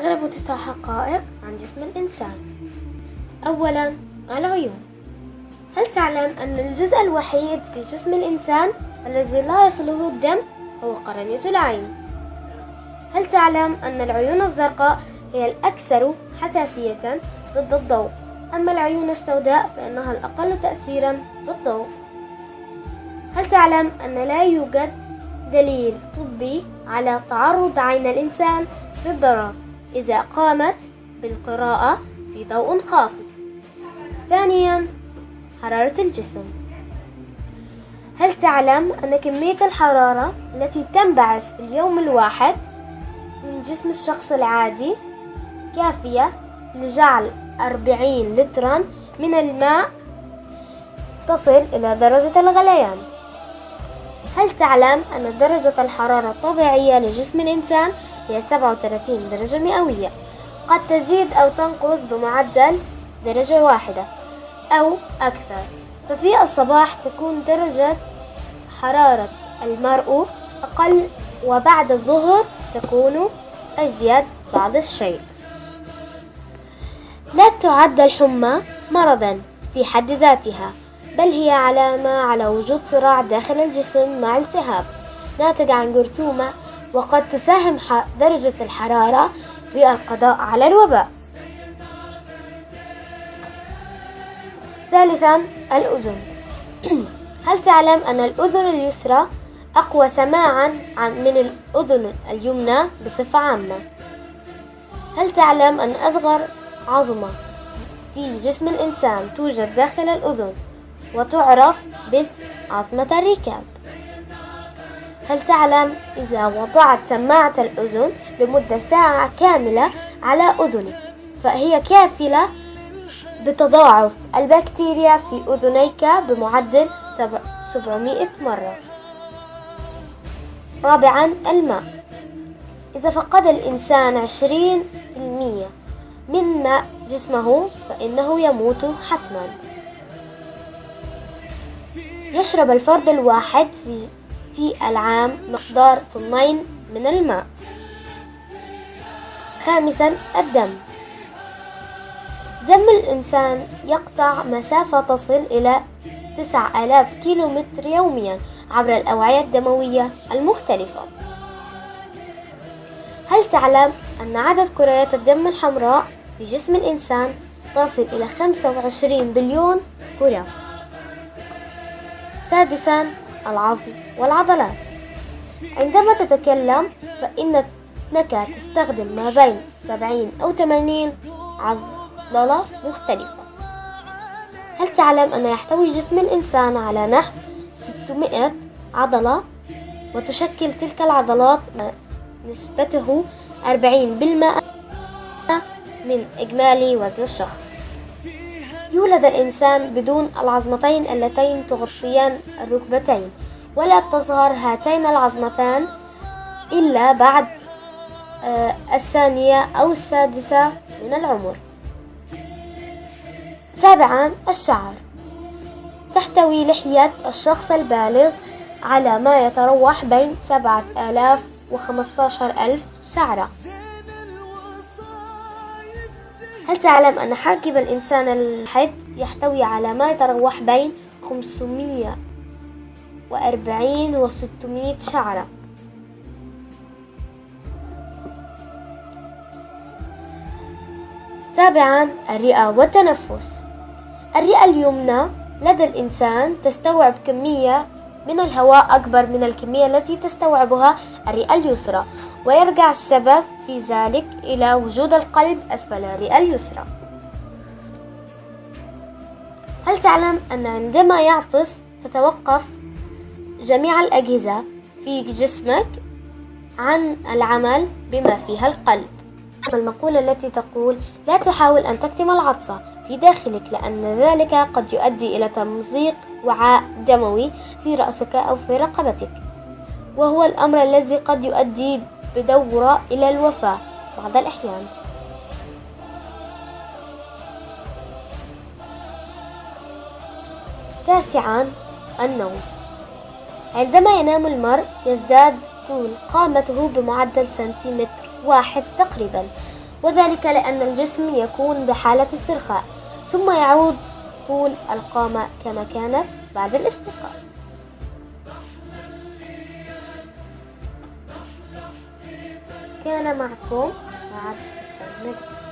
نستغرب 9 حقائق عن جسم الإنسان. أولا، العيون. هل تعلم أن الجزء الوحيد في جسم الإنسان الذي لا يصله الدم هو قرنية العين؟ هل تعلم أن العيون الزرقاء هي الأكثر حساسية ضد الضوء، أما العيون السوداء فإنها الأقل تأثيرا بالضوء؟ هل تعلم أن لا يوجد دليل طبي على تعرض عين الإنسان للضرر إذا قامت بالقراءة في ضوء خافت؟ ثانيا، حرارة الجسم. هل تعلم أن كمية الحرارة التي تنبعث في اليوم الواحد من جسم الشخص العادي كافية لجعل 40 لترا من الماء تصل إلى درجة الغليان؟ هل تعلم أن درجة الحرارة الطبيعية لجسم الإنسان هي 37 درجة مئوية، قد تزيد أو تنقص بمعدل درجة واحدة أو أكثر، ففي الصباح تكون درجة حرارة المرء أقل وبعد الظهر تكون أزيد بعض الشيء. لا تعد الحمى مرضا في حد ذاتها، بل هي علامة على وجود صراع داخل الجسم مع التهاب ناتج عن جرثومة، وقد تساهم درجة الحرارة في القضاء على الوباء. ثالثا، الأذن. هل تعلم أن الأذن اليسرى أقوى سماعا من الأذن اليمنى بصفة عامة؟ هل تعلم أن أصغر عظمة في جسم الإنسان توجد داخل الأذن وتعرف باسم عظمة الركاب؟ هل تعلم إذا وضعت سماعة الأذن لمدة ساعة كاملة على أذنك فهي كافلة بتضاعف البكتيريا في أذنيك بمعدل 700 مرة. رابعا، الماء. إذا فقد الإنسان 20% من ماء جسمه فإنه يموت حتما. يشرب الفرد الواحد في العام مقدار 2 من الماء. خامسا، الدم. دم الإنسان يقطع مسافة تصل إلى 9000 كيلومتر يوميا عبر الأوعية الدموية المختلفة. هل تعلم أن عدد كريات الدم الحمراء في جسم الإنسان تصل إلى 25 بليون كرة؟ سادسا، العظم والعضلات. عندما تتكلم فإنك تستخدم ما بين 70 أو 80 عضلة مختلفة. هل تعلم أن يحتوي جسم الإنسان على نحو 600 عضلة، وتشكل تلك العضلات نسبته 40% من إجمالي وزن الشخص؟ يولد الإنسان بدون العظمتين اللتين تغطيان الركبتين، ولا تظهر هاتين العظمتان إلا بعد 2 أو 6 من العمر. سابعا، الشعر. تحتوي لحية الشخص البالغ على ما يتراوح بين 7000 و15000 شعرة. هل تعلم أن حاجب الإنسان الواحد يحتوي على ما يتراوح بين 540 و 600 شعرة؟ سابعا، الرئة والتنفس. الرئة اليمنى لدى الإنسان تستوعب كمية من الهواء أكبر من الكمية التي تستوعبها الرئة اليسرى، ويرجع السبب في ذلك إلى وجود القلب أسفل الرئة اليسرى. هل تعلم أن عندما يعطس تتوقف جميع الأجهزة في جسمك عن العمل بما فيها القلب؟ المقولة التي تقول: لا تحاول أن تكتم العطسة في داخلك، لأن ذلك قد يؤدي إلى تمزيق وعاء دموي في رأسك أو في رقبتك، وهو الأمر الذي قد يؤدي بدورة إلى الوفاة بعض الأحيان. تاسعا، النوم. عندما ينام المرء يزداد طول قامته بمعدل سنتيمتر واحد تقريبا، وذلك لأن الجسم يكون بحالة استرخاء ثم يعود طول القامة كما كانت بعد الاستيقاظ. كان معكم عبد السلام.